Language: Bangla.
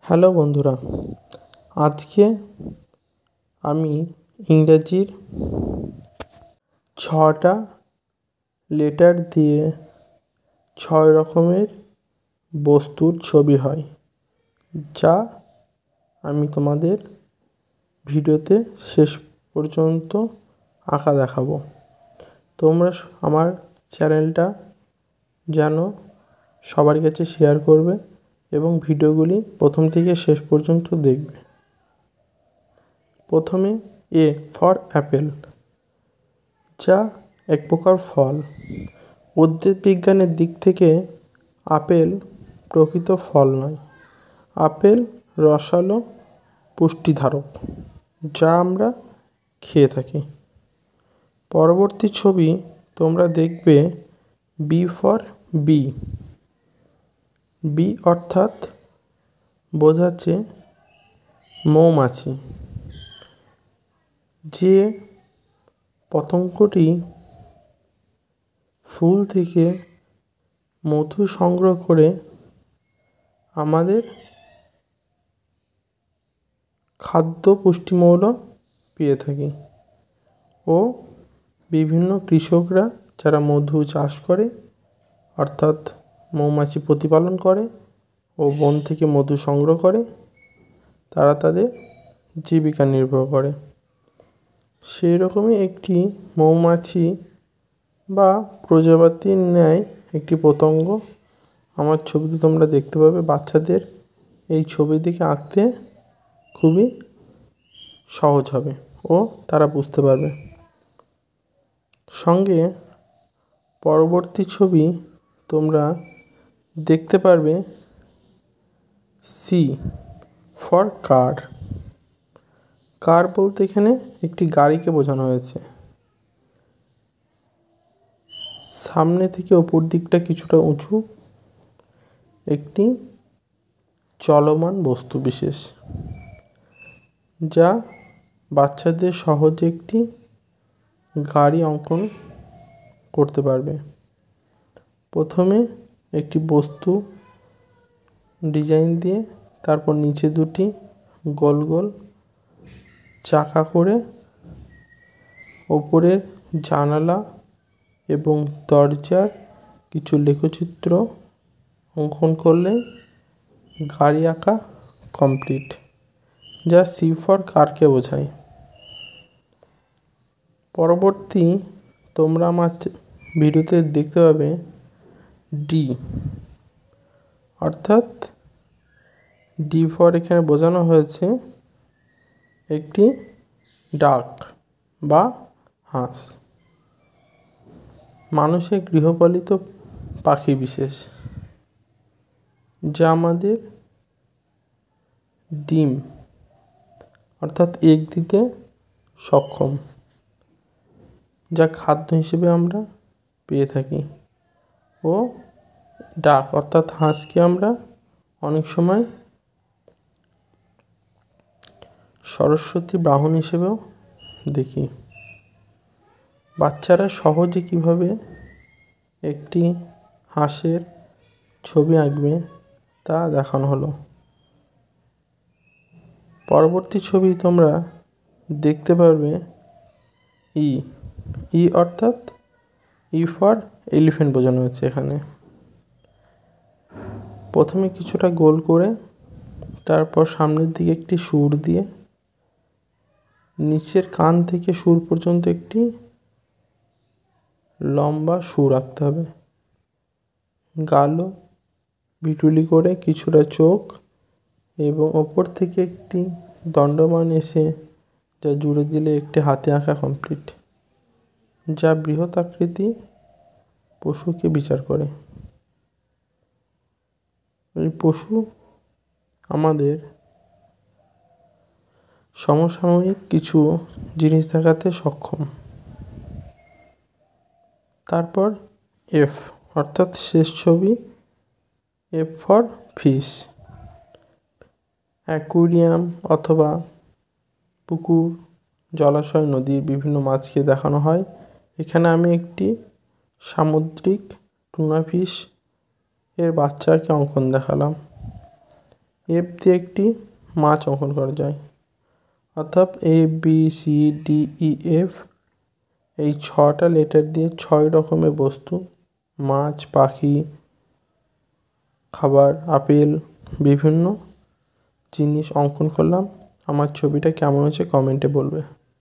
হ্যালো বন্ধুরা, আজকে আমি ইংরেজির 6টা লেটার দিয়ে 6 রকমের বস্তুর ছবি হয়, যা আমি তোমাদের ভিডিওতে শেষ পর্যন্ত আঁকা দেখাবো। তোমরা আমার চ্যানেলটা যেন সবার কাছে শেয়ার করবে এবং ভিডিওগুলি প্রথম থেকে শেষ পর্যন্ত দেখবে। প্রথমে এ ফর অ্যাপেল, যা এক প্রকার ফল। উদ্ভিদ বিজ্ঞানের দিক থেকে আপেল প্রকৃত ফল নয়, আপেল রসালো পুষ্টিধারক, যা আমরা খেয়ে থাকি। পরবর্তী ছবি তোমরা দেখবে বি ফর বি। বি অর্থাৎ বোঝাচ্ছে মৌমাছি। যে পতঙ্গটি ফুল থেকে মধু সংগ্রহ করে আমাদের খাদ্য পুষ্টিমৌল পেয়ে থাকি, ও বিভিন্ন কৃষকরা যারা মধু চাষ করে অর্থাৎ মৌমাছি প্রতিপালন করে ও বন থেকে মধু সংগ্রহ করে, তারা তাদের জীবিকা নির্বাহ করে। সেই রকমই একটি মৌমাছি বা প্রজাপতির ন্যায় একটি পতঙ্গ আমার ছবিতে তোমরা দেখতে পাবে। বাচ্চাদের এই ছবি থেকে আঁকতে খুবই সহজ হবে ও তারা বুঝতে পারবে। সঙ্গে পরবর্তী ছবি তোমরা দেখতে পারবে সি ফর কার। কার বলতে এখানে একটি গাড়িকে বোঝানো হয়েছে। সামনে থেকে ওপর দিকটা কিছুটা উঁচু, একটি চলমান বস্তু বিশেষ, যা বাচ্চাদের সহজে একটি গাড়ি অঙ্কন করতে পারবে। প্রথমে একটি বস্তু ডিজাইন দিয়ে তারপর নিচে দুটি গোল গোল চাকা করে ওপরের জানালা এবং দরজার কিছু লেখচিত্র অঙ্কন করলে গাড়ি আঁকা কমপ্লিট, যা সি ফর কারকে বোঝায়। পরবর্তী তোমরা আমার ভিডিওতে দেখতে পাবে ডি, অর্থাৎ ডি ফর এখানে বোঝানো হয়েছে একটি ডাক বা হাঁস, মানুষের গৃহপালিত পাখি বিশেষ, যা আমাদের ডিম অর্থাৎ এগ দিতে সক্ষম, যা খাদ্য হিসেবে আমরা পেয়ে থাকি। ও ডাক অর্থাৎ হাঁসকে আমরা অনেক সময় সরস্বতী বাহন হিসেবেও দেখি। বাচ্চারা সহজে কিভাবে একটি হাঁসের ছবি আঁকবে তা দেখানো হলো। পরবর্তী ছবি তোমরা দেখতে পারবে ই। ই অর্থাৎ ই ফর এলিফ্যান্ট বোঝানো হচ্ছে এখানে। প্রথমে কিছুটা গোল করে তারপর সামনের দিকে একটি সুর দিয়ে নিচের কান থেকে সুর পর্যন্ত একটি লম্বা সুর আঁকতে হবে। গালো বিটুলি করে কিছুটা চোখ এবং ওপর থেকে একটি দণ্ডমান এসে যা জুড়ে দিলে একটি হাতে আঁকা কমপ্লিট, যা বৃহৎ আকৃতি পশুকে বিচার করে। এই পশু আমাদের সমসাময়িক কিছু জিনিস দেখাতে সক্ষম। তারপর এফ অর্থাৎ শেষ ছবি, এফ ফর ফিশ। অ্যাকুয়ারিয়াম অথবা পুকুর, জলাশয়, নদীর বিভিন্ন মাছকে দেখানো হয়। এখানে আমি একটি সামুদ্রিক টুনা ফিশ এর বাচ্চাকে অঙ্কন দেখালাম। এফ দিয়ে একটি মাছ অঙ্কন করা যায়, অর্থাৎ ABCDEF এই 6টা লেটার দিয়ে 6 রকমের বস্তু, মাছ, পাখি, খাবার, আপেল, বিভিন্ন জিনিস অঙ্কন করলাম। আমার ছবিটা কেমন হয়েছে কমেন্টে বলবে।